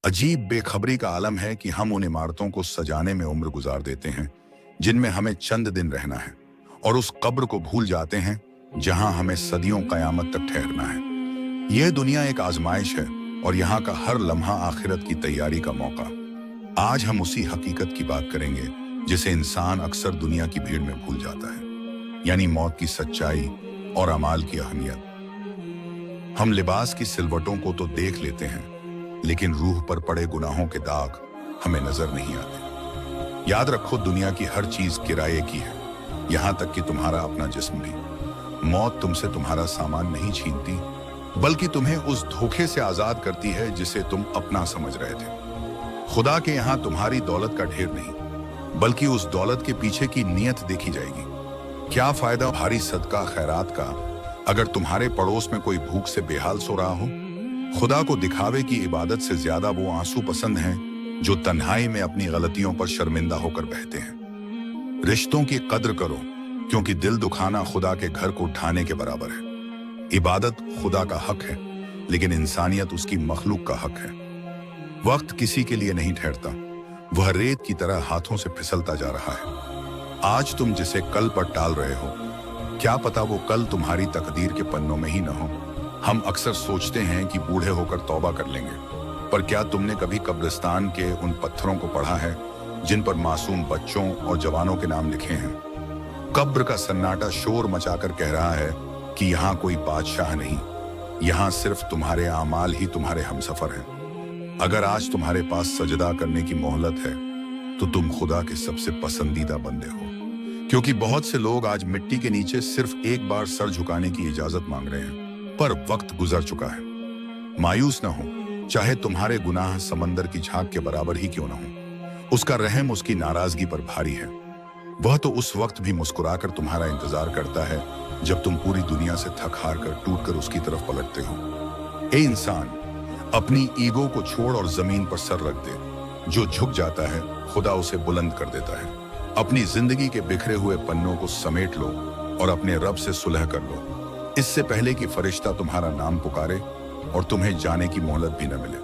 अजीब बेखबरी का आलम है कि हम उन इमारतों को सजाने में उम्र गुजार देते हैं जिनमें हमें चंद दिन रहना है, और उस कब्र को भूल जाते हैं जहां हमें सदियों कयामत तक ठहरना है। यह दुनिया एक आजमाइश है और यहाँ का हर लम्हा आखिरत की तैयारी का मौका। आज हम उसी हकीकत की बात करेंगे जिसे इंसान अक्सर दुनिया की भीड़ में भूल जाता है, यानी मौत की सच्चाई और अमाल की अहमियत। हम लिबास की सिलवटों को तो देख लेते हैं, लेकिन रूह पर पड़े गुनाहों के दाग हमें नजर नहीं आते। याद रखो, दुनिया की हर चीज किराए की है, यहां तक कि तुम्हारा अपना जिस्म भी। मौत तुमसे तुम्हारा सामान नहीं छीनती, बल्कि तुम्हें उस धोखे से आजाद करती है जिसे तुम अपना समझ रहे थे। खुदा के यहां तुम्हारी दौलत का ढेर नहीं, बल्कि उस दौलत के पीछे की नीयत देखी जाएगी। क्या फायदा भारी सदका खैरात का अगर तुम्हारे पड़ोस में कोई भूख से बेहाल सो रहा हो। खुदा को दिखावे की इबादत से ज्यादा वो आंसू पसंद हैं जो तन्हाई में अपनी गलतियों पर शर्मिंदा होकर बहते हैं। रिश्तों की कद्र करो, क्योंकि दिल दुखाना खुदा के घर को ढाने के बराबर है। इबादत खुदा का हक है, लेकिन इंसानियत उसकी मखलूक का हक है। वक्त किसी के लिए नहीं ठहरता, वह रेत की तरह हाथों से फिसलता जा रहा है। आज तुम जिसे कल पर टाल रहे हो, क्या पता वो कल तुम्हारी तकदीर के पन्नों में ही न हो। हम अक्सर सोचते हैं कि बूढ़े होकर तौबा कर लेंगे, पर क्या तुमने कभी कब्रिस्तान के उन पत्थरों को पढ़ा है जिन पर मासूम बच्चों और जवानों के नाम लिखे हैं? कब्र का सन्नाटा शोर मचाकर कह रहा है कि यहाँ कोई बादशाह नहीं, यहाँ सिर्फ तुम्हारे आमाल ही तुम्हारे हमसफर हैं। अगर आज तुम्हारे पास सजदा करने की मोहलत है, तो तुम खुदा के सबसे पसंदीदा बंदे हो, क्योंकि बहुत से लोग आज मिट्टी के नीचे सिर्फ एक बार सर झुकाने की इजाजत मांग रहे हैं, पर वक्त गुजर चुका है। मायूस न हो, चाहे तुम्हारे गुनाह समंदर की झाग के बराबर ही क्यों न हो। उसका रहम उसकी नाराजगी पर भारी है। वह तो उस वक्त भी मुस्कुराकर तुम्हारा इंतजार करता है जब तुम पूरी दुनिया से थक हार कर टूट कर उसकी तरफ पलटते हो। ए इंसान, अपनी ईगो को छोड़ और जमीन पर सर रख दे। जो झुक जाता है, खुदा उसे बुलंद कर देता है। अपनी जिंदगी के बिखरे हुए पन्नों को समेट लो और अपने रब से सुलह कर लो, इससे पहले कि फरिश्ता तुम्हारा नाम पुकारे और तुम्हें जाने की मोहलत भी न मिले।